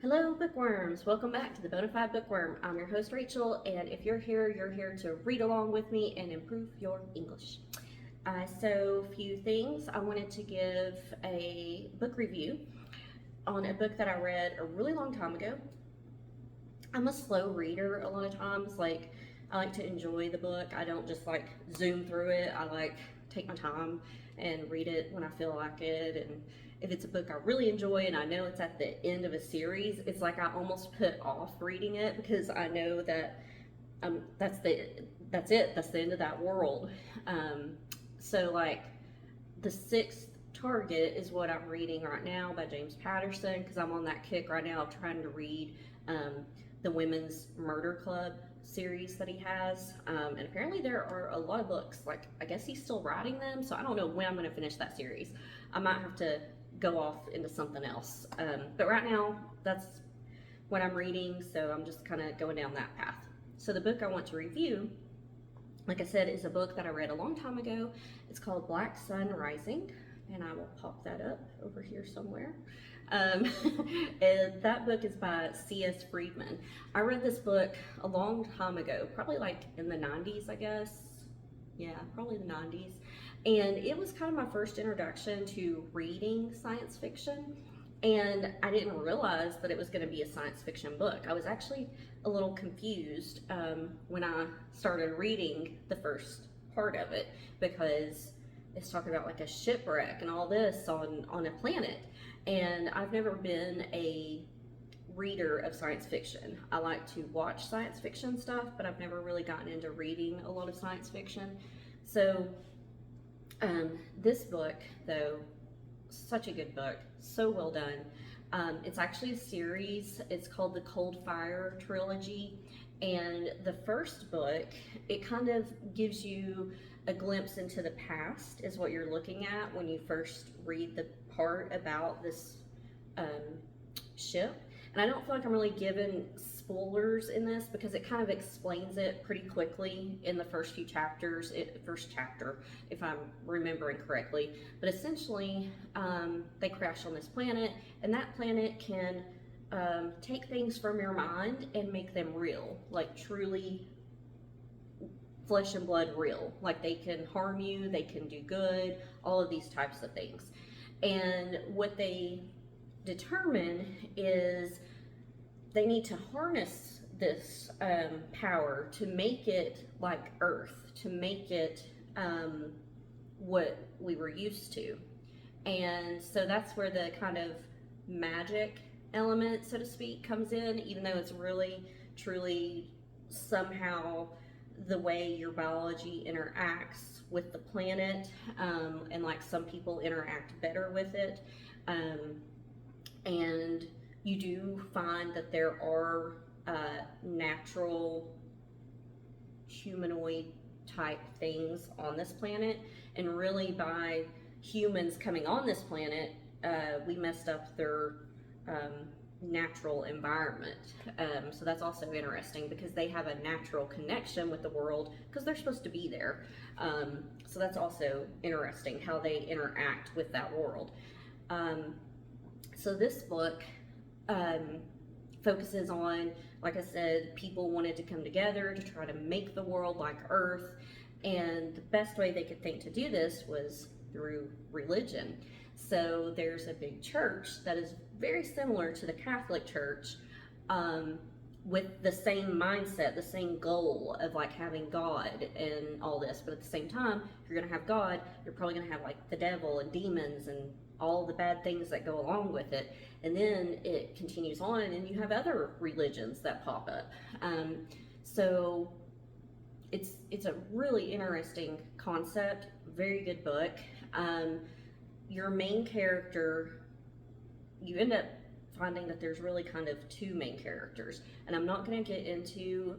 Hello, bookworms! Welcome back to the Bonafide Bookworm. I'm your host, Rachel, and if you're here to read along with me and improve your English. So, a few things. I wanted to give a book review on a book that I read a really long time ago. I'm a slow reader a lot of times. I like to enjoy the book. I don't just zoom through it. I take my time and read it when I feel like it. And if it's a book I really enjoy and I know it's at the end of a series, it's like I almost put off reading it because I know that that's it. That's the end of that world. So the Sixth Target is what I'm reading right now by James Patterson because I'm on that kick right now of trying to read the Women's Murder Club series that he has. And apparently there are a lot of books. I guess he's still writing them, so I don't know when I'm going to finish that series. I might have to go off into something else. But right now, that's what I'm reading, so I'm just kind of going down that path. So the book I want to review, like I said, is a book that I read a long time ago. It's called Black Sun Rising, and I will pop that up over here somewhere. And that book is by C.S. Friedman. I read this book a long time ago, probably in the 90s, I guess. Yeah, probably the 90s. And it was kind of my first introduction to reading science fiction. And I didn't realize that it was going to be a science fiction book. I was actually a little confused when I started reading the first part of it because it's talking about a shipwreck and all this on a planet. And I've never been a reader of science fiction. I like to watch science fiction stuff, but I've never really gotten into reading a lot of science fiction. So this book, though, such a good book, so well done. It's actually a series. It's called the Cold Fire Trilogy. And the first book, it kind of gives you a glimpse into the past is what you're looking at when you first read the part about this ship. And I don't feel like I'm really given spoilers in this because it kind of explains it pretty quickly in the first few chapters, first chapter, if I'm remembering correctly. But essentially, they crash on this planet, and that planet can take things from your mind and make them real, truly flesh and blood real. They can harm you, they can do good, all of these types of things. And what they determine is they need to harness this power to make it like Earth, to make it what we were used to. And so that's where the kind of magic element, so to speak, comes in, even though it's really, truly somehow the way your biology interacts with the planet, and some people interact better with it. And you do find that there are natural humanoid type things on this planet, and really by humans coming on this planet, we messed up their natural environment. So that's also interesting because they have a natural connection with the world because they're supposed to be there. So that's also interesting how they interact with that world. So this book focuses on, like I said, people wanted to come together to try to make the world like Earth, and the best way they could think to do this was through religion. So there's a big church that is very similar to the Catholic Church, with the same mindset, the same goal of having God and all this. But at the same time, if you're going to have God, you're probably going to have the devil and demons and all the bad things that go along with it. And then it continues on, and you have other religions that pop up. So it's a really interesting concept, very good book. Your main character, you end up finding that there's really kind of two main characters, and I'm not going to get into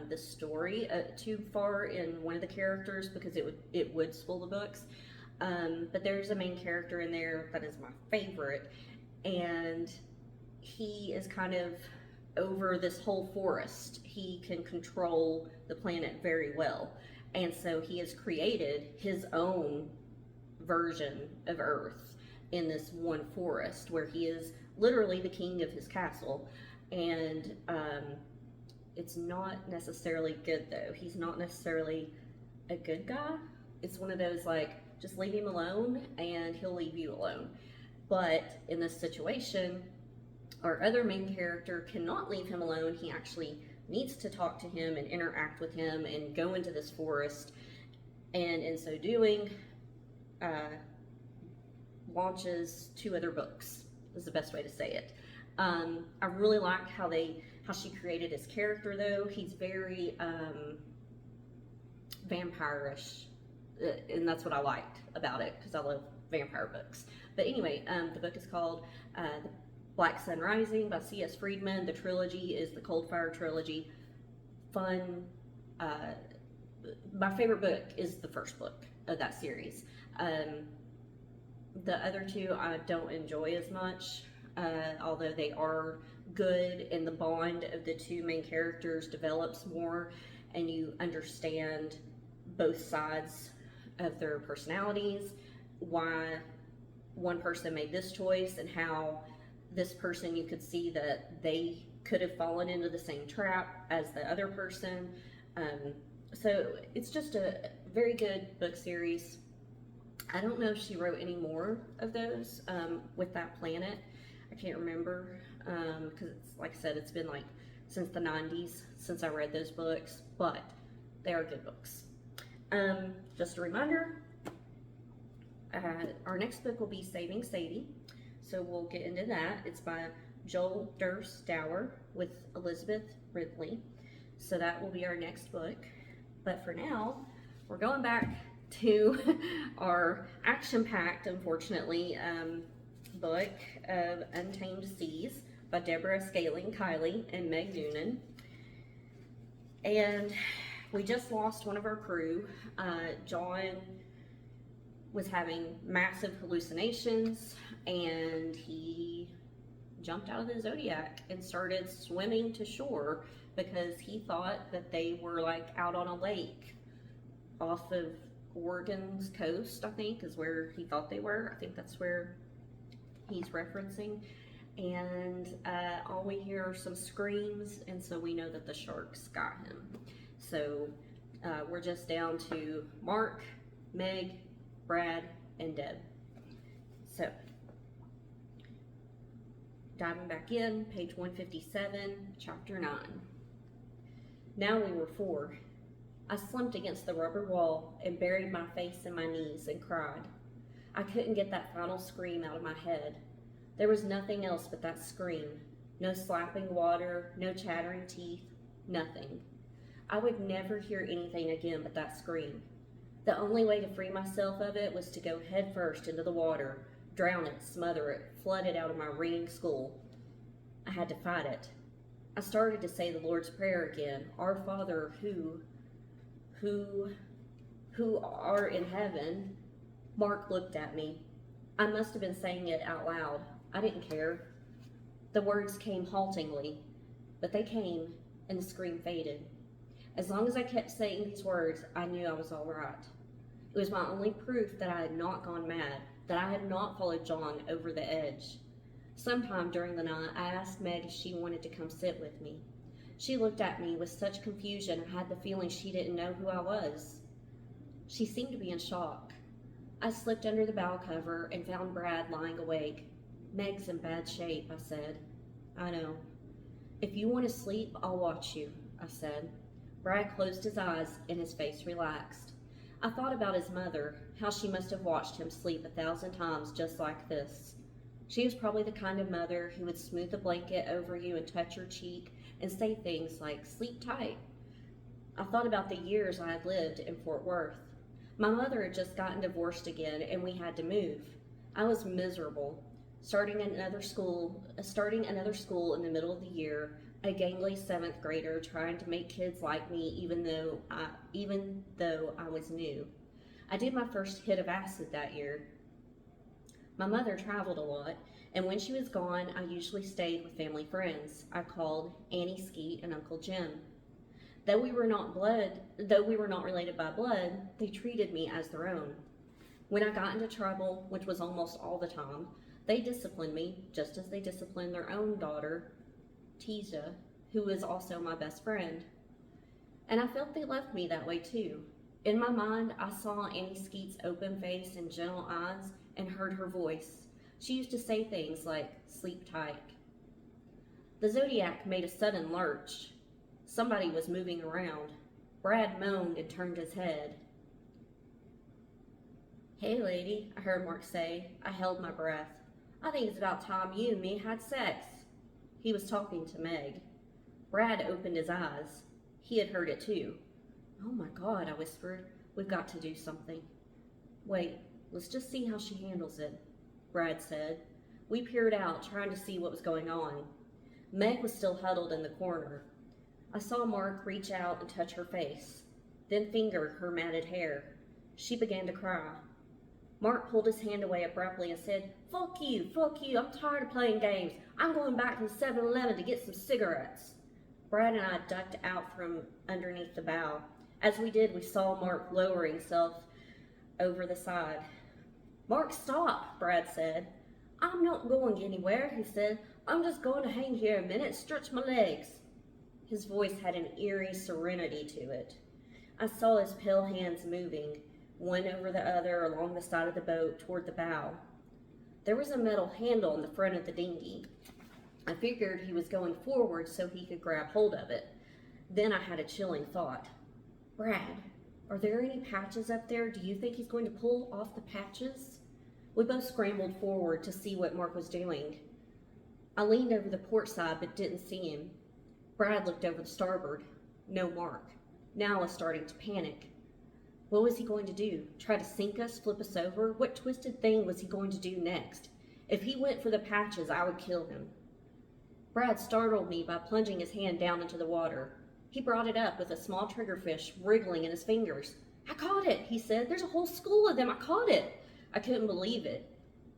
the story too far in one of the characters because it would spoil the books. But there's a main character in there that is my favorite, and he is kind of over this whole forest. He can control the planet very well, and so he has created his own version of Earth in this one forest where he is literally the king of his castle. And it's not necessarily good, though. He's not necessarily a good guy. It's one of those, like, just leave him alone and he'll leave you alone. But in this situation, our other main character cannot leave him alone. He actually needs to talk to him and interact with him and go into this forest. And in so doing, launches 2 other books, is the best way to say it. I really like how she created his character, though. He's very vampire-ish, and that's what I liked about it, because I love vampire books. But anyway, the book is called The Black Sun Rising by C.S. Friedman. The trilogy is the Coldfire trilogy. Fun. My favorite book is the first book of that series. The other 2 I don't enjoy as much, although they are good, and the bond of the 2 main characters develops more, and you understand both sides of their personalities, why one person made this choice, and how this person, you could see that they could have fallen into the same trap as the other person. So it's just a very good book series. I don't know if she wrote any more of those with that planet. I can't remember, because it's, like I said, it's been like since the 90s since I read those books, but they are good books. Just a reminder, our next book will be Saving Sadie, so we'll get into that. It's by Joel Durst-Dower with Elizabeth Ridley, so that will be our next book. But for now, we're going back to our action-packed, unfortunately, book of Untamed Seas by Deborah Kiley and Meg Noonan. And we just lost one of our crew. John was having massive hallucinations, and he jumped out of the Zodiac and started swimming to shore because he thought that they were like out on a lake off of Oregon's coast, I think, is where he thought they were. I think that's where he's referencing. And all we hear are some screams, and so we know that the sharks got him. So we're just down to Mark, Meg, Brad, and Deb. So diving back in, page 157, chapter 9. Now we were 4. I slumped against the rubber wall and buried my face in my knees and cried. I couldn't get that final scream out of my head. There was nothing else but that scream. No slapping water, no chattering teeth, nothing. I would never hear anything again but that scream. The only way to free myself of it was to go head first into the water, drown it, smother it, flood it out of my ringing skull. I had to fight it. I started to say the Lord's Prayer again, Our Father who art in heaven. Mark looked at me. I must have been saying it out loud. I didn't care. The words came haltingly, but they came, and the scream faded. As long as I kept saying these words, I knew I was all right. It was my only proof that I had not gone mad, that I had not followed John over the edge. Sometime during the night, I asked Meg if she wanted to come sit with me. She looked at me with such confusion I had the feeling she didn't know who I was. She seemed to be in shock. I slipped under the bow cover and found Brad lying awake. Meg's in bad shape, I said. I know. If you want to sleep, I'll watch you, I said. Brad closed his eyes and his face relaxed. I thought about his mother, how she must have watched him sleep 1,000 times just like this. She was probably the kind of mother who would smooth the blanket over you and touch your cheek and say things like, sleep tight. I thought about the years I had lived in Fort Worth. My mother had just gotten divorced again and we had to move. I was miserable. Starting another school in the middle of the year, a gangly 7th grader trying to make kids like me even though I was new. I did my first hit of acid that year. My mother traveled a lot, and when she was gone, I usually stayed with family friends. I called Auntie Skeet and Uncle Jim. Though we were not related by blood, they treated me as their own. When I got into trouble, which was almost all the time, They disciplined me just as they disciplined their own daughter, Tisha, who is also my best friend. And I felt they loved me that way too. In my mind, I saw Annie Skeet's open face and gentle eyes and heard her voice. She used to say things like, "Sleep tight." The Zodiac made a sudden lurch. Somebody was moving around. Brad moaned and turned his head. "Hey, lady," I heard Mark say. I held my breath. "I think it's about time you and me had sex." He was talking to Meg. Brad opened his eyes. He had heard it too. "Oh my God," I whispered. "We've got to do something." "Wait, let's just see how she handles it," Brad said. We peered out, trying to see what was going on. Meg was still huddled in the corner. I saw Mark reach out and touch her face, then finger her matted hair. She began to cry. Mark pulled his hand away abruptly and said, fuck you, I'm tired of playing games. I'm going back to the 7-Eleven to get some cigarettes." Brad and I ducked out from underneath the bow. As we did, we saw Mark lower himself over the side. "Mark, stop," Brad said. "I'm not going anywhere," he said. "I'm just going to hang here a minute and stretch my legs." His voice had an eerie serenity to it. I saw his pale hands moving, one over the other along the side of the boat toward the bow. There was a metal handle in the front of the dinghy. I figured he was going forward so he could grab hold of it. Then I had a chilling thought. "Brad, are there any patches up there? Do you think he's going to pull off the patches?" We both scrambled forward to see what Mark was doing. I leaned over the port side but didn't see him. Brad looked over the starboard. No Mark. Now I was starting to panic. What was he going to do? Try to sink us, flip us over? What twisted thing was he going to do next? If he went for the patches, I would kill him. Brad startled me by plunging his hand down into the water. He brought it up with a small triggerfish wriggling in his fingers. "I caught it," he said. "There's a whole school of them. I caught it." I couldn't believe it.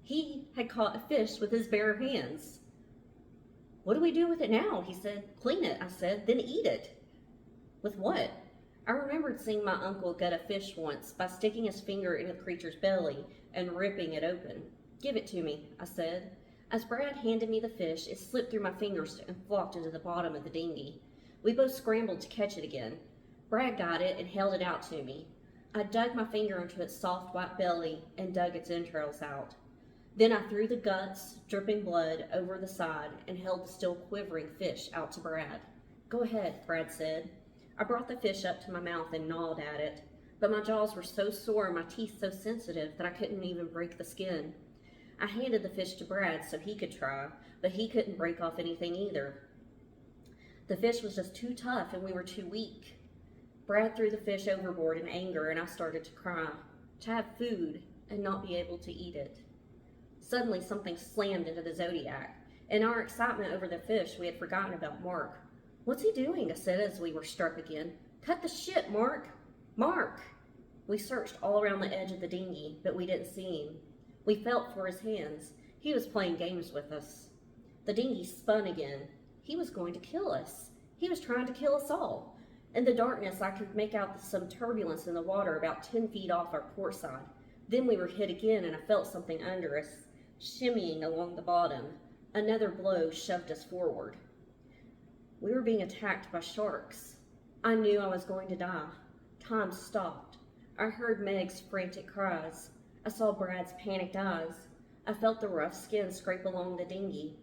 He had caught a fish with his bare hands. "What do we do with it now?" he said. "Clean it," I said, "then eat it." "With what?" I remembered seeing my uncle gut a fish once by sticking his finger in the creature's belly and ripping it open. "Give it to me," I said. As Brad handed me the fish, it slipped through my fingers and flopped into the bottom of the dinghy. We both scrambled to catch it again. Brad got it and held it out to me. I dug my finger into its soft white belly and dug its entrails out. Then I threw the guts, dripping blood, over the side and held the still quivering fish out to Brad. "Go ahead," Brad said. I brought the fish up to my mouth and gnawed at it, but my jaws were so sore and my teeth so sensitive that I couldn't even break the skin. I handed the fish to Brad so he could try, but he couldn't break off anything either. The fish was just too tough and we were too weak. Brad threw the fish overboard in anger and I started to cry. To have food and not be able to eat it. Suddenly something slammed into the Zodiac. In our excitement over the fish, we had forgotten about Mark. "What's he doing?" I said as we were struck again. "Cut the shit, Mark! Mark!" We searched all around the edge of the dinghy, but we didn't see him. We felt for his hands. He was playing games with us. The dinghy spun again. He was going to kill us. He was trying to kill us all. In the darkness, I could make out some turbulence in the water about 10 feet off our port side. Then we were hit again and I felt something under us, shimmying along the bottom. Another blow shoved us forward. We were being attacked by sharks. I knew I was going to die. Time stopped. I heard Meg's frantic cries. I saw Brad's panicked eyes. I felt the rough skin scrape along the dinghy.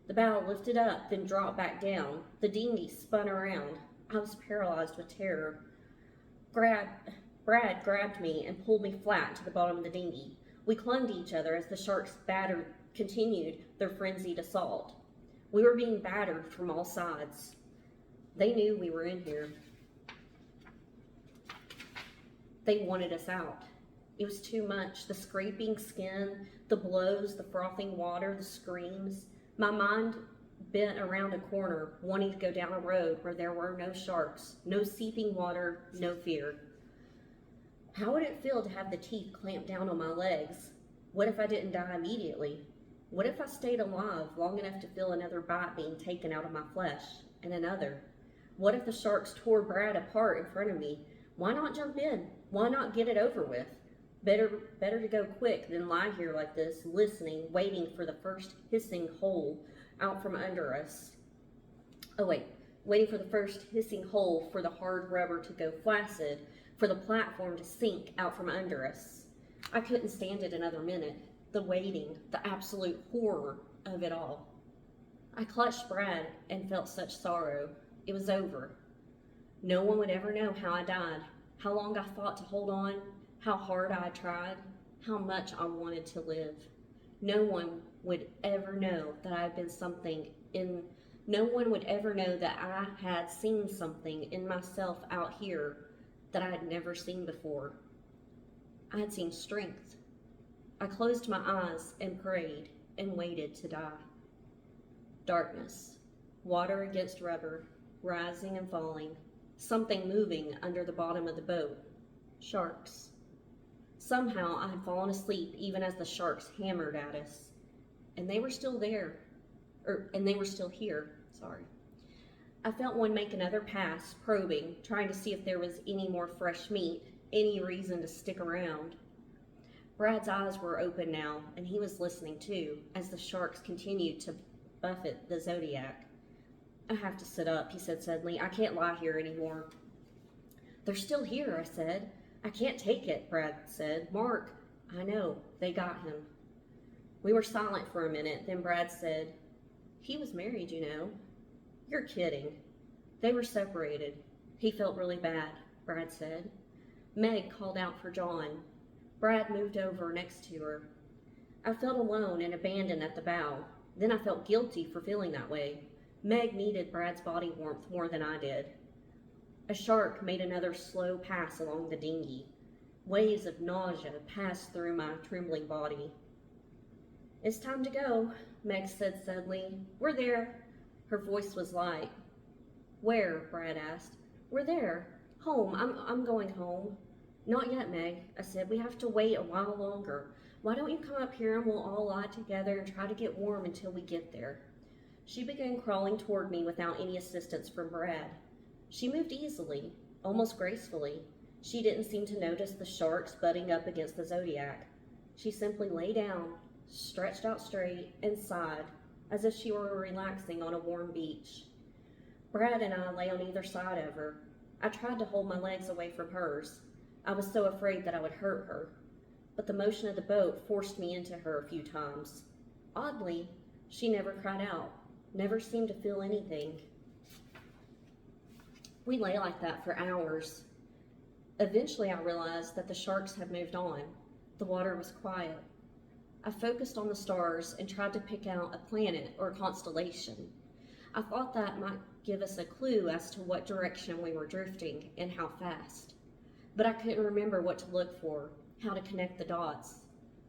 The bow lifted up, then dropped back down. The dinghy spun around. I was paralyzed with terror. Brad grabbed me and pulled me flat to the bottom of the dinghy. We clung to each other as the sharks continued their frenzied assault. We were being battered from all sides. They knew we were in here. They wanted us out. It was too much. The scraping skin, the blows, the frothing water, the screams. My mind bent around a corner, wanting to go down a road where there were no sharks, no seeping water, no fear. How would it feel to have the teeth clamped down on my legs? What if I didn't die immediately? What if I stayed alive long enough to feel another bite being taken out of my flesh, and another? What if the sharks tore Brad apart in front of me? Why not jump in? Why not get it over with? Better to go quick than lie here like this, listening, waiting for the first hissing hole out from under us. Oh wait, waiting for the first hissing hole for the hard rubber to go flaccid, for the platform to sink out from under us. I couldn't stand it another minute. The waiting, the absolute horror of it all. I clutched Brad and felt such sorrow. It was over. No one would ever know how I died, how long I fought to hold on, how hard I tried, how much I wanted to live. No one would ever know that I had been something in. No one would ever know that I had seen something in myself out here that I had never seen before. I had seen strength. I closed my eyes and prayed and waited to die. Darkness, water against rubber, rising and falling, something moving under the bottom of the boat. Sharks. Somehow I had fallen asleep even as the sharks hammered at us. And they were still there. And they were still here, sorry. I felt one make another pass, probing, trying to see if there was any more fresh meat, any reason to stick around. Brad's eyes were open now, and he was listening too, as the sharks continued to buffet the Zodiac. I have to sit up, he said suddenly. I can't lie here anymore. They're still here, I said. I can't take it, Brad said. Mark, I know, they got him. We were silent for a minute, then Brad said, he was married, you know. You're kidding. They were separated. He felt really bad, Brad said. Meg called out for John. Brad moved over next to her. I felt alone and abandoned at the bow. Then I felt guilty for feeling that way. Meg needed Brad's body warmth more than I did. A shark made another slow pass along the dinghy. Waves of nausea passed through my trembling body. It's time to go, Meg said suddenly. We're there. Her voice was light. Where? Brad asked. We're there. Home. I'm going home. Not yet, Meg, I said. We have to wait a while longer. Why don't you come up here and we'll all lie together and try to get warm until we get there? She began crawling toward me without any assistance from Brad. She moved easily, almost gracefully. She didn't seem to notice the sharks butting up against the Zodiac. She simply lay down, stretched out straight, and sighed, as if she were relaxing on a warm beach. Brad and I lay on either side of her. I tried to hold my legs away from hers. I was so afraid that I would hurt her. But the motion of the boat forced me into her a few times. Oddly, she never cried out, never seemed to feel anything. We lay like that for hours. Eventually I realized that the sharks had moved on. The water was quiet. I focused on the stars and tried to pick out a planet or a constellation. I thought that might give us a clue as to what direction we were drifting and how fast. But I couldn't remember what to look for, how to connect the dots.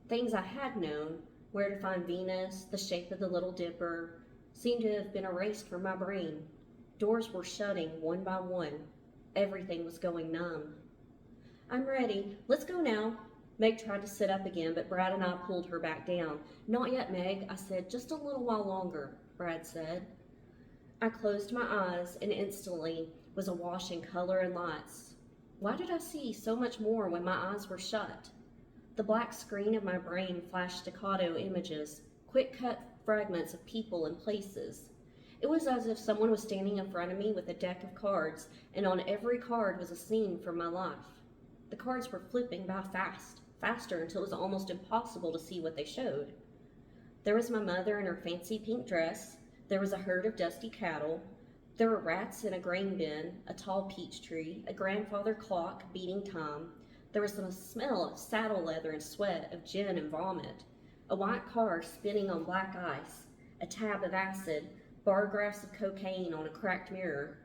Things I had known, where to find Venus, the shape of the Little Dipper, seemed to have been erased from my brain. Doors were shutting one by one. Everything was going numb. I'm ready. Let's go now. Meg tried to sit up again, but Brad and I pulled her back down. Not yet, Meg, I said. Just a little while longer, Brad said. I closed my eyes and instantly was awash in color and lights. Why did I see so much more when my eyes were shut? The black screen of my brain flashed staccato images, quick-cut fragments of people and places. It was as if someone was standing in front of me with a deck of cards, and on every card was a scene from my life. The cards were flipping by faster until it was almost impossible to see what they showed. There was my mother in her fancy pink dress. There was a herd of dusty cattle. There were rats in a grain bin, a tall peach tree, a grandfather clock beating time. There was the smell of saddle leather and sweat, of gin and vomit. A white car spinning on black ice, a tab of acid, bar graphs of cocaine on a cracked mirror.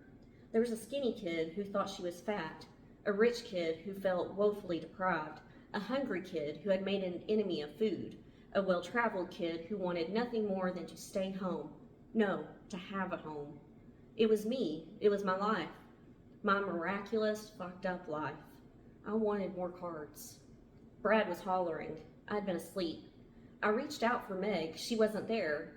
There was a skinny kid who thought she was fat, a rich kid who felt woefully deprived, a hungry kid who had made an enemy of food, a well-traveled kid who wanted nothing more than to stay home. No, to have a home. It was me. It was my life. My miraculous, fucked up life. I wanted more cards. Brad was hollering. I'd been asleep. I reached out for Meg. She wasn't there.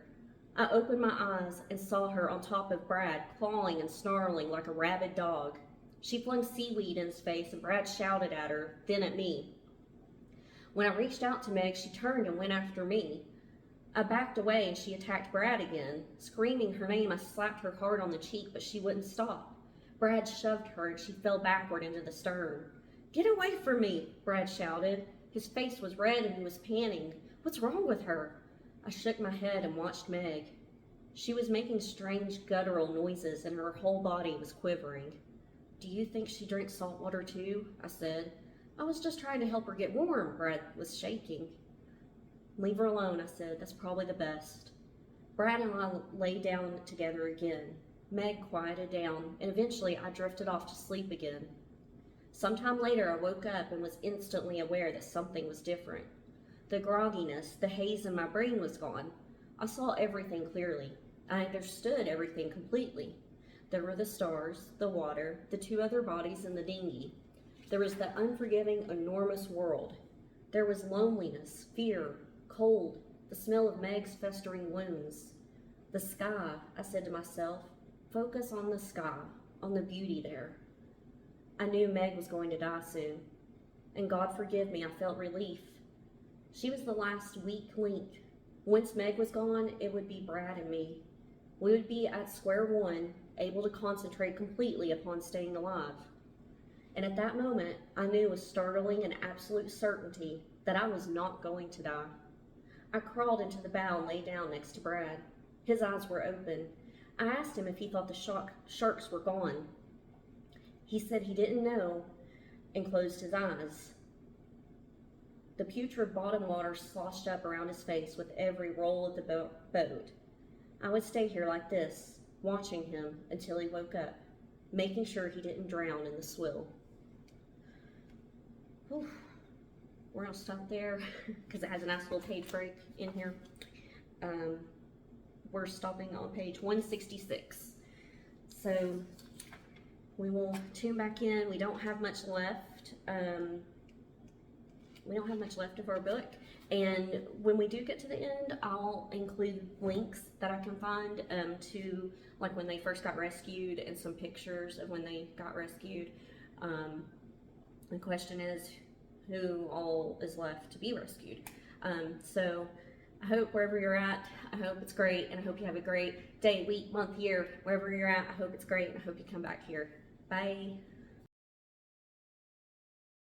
I opened my eyes and saw her on top of Brad, clawing and snarling like a rabid dog. She flung seaweed in his face and Brad shouted at her, then at me. When I reached out to Meg, she turned and went after me. I backed away and she attacked Brad again. Screaming her name, I slapped her hard on the cheek, but she wouldn't stop. Brad shoved her and she fell backward into the stern. "Get away from me," Brad shouted. His face was red and he was panting. "What's wrong with her?" I shook my head and watched Meg. She was making strange guttural noises and her whole body was quivering. "Do you think she drinks salt water too?" I said. "I was just trying to help her get warm." Brad was shaking. "Leave her alone," I said. "That's probably the best." Brad and I lay down together again. Meg quieted down, and eventually I drifted off to sleep again. Sometime later, I woke up and was instantly aware that something was different. The grogginess, the haze in my brain was gone. I saw everything clearly. I understood everything completely. There were the stars, the water, the two other bodies in the dinghy. There was the unforgiving, enormous world. There was loneliness, fear, cold, the smell of Meg's festering wounds. The sky, I said to myself, focus on the sky, on the beauty there. I knew Meg was going to die soon, and God forgive me, I felt relief. She was the last weak link. Once Meg was gone, it would be Brad and me. We would be at square one, able to concentrate completely upon staying alive. And at that moment, I knew with startling and absolute certainty that I was not going to die. I crawled into the bow and lay down next to Brad. His eyes were open. I asked him if he thought the sharks were gone. He said he didn't know and closed his eyes. The putrid bottom water sloshed up around his face with every roll of the boat. I would stay here like this, watching him until he woke up, making sure he didn't drown in the swill. Whew. We're going to stop there because it has a nice little page break in here. We're stopping on page 166. So we will tune back in. We don't have much left. We don't have much left of our book, and when we do get to the end, I'll include links that I can find to like when they first got rescued and some pictures of when they got rescued. The question is, who all is left to be rescued? So I hope wherever you're at, I hope it's great, and I hope you have a great day, week, month, year, wherever you're at. I hope it's great, and I hope you come back here. Bye.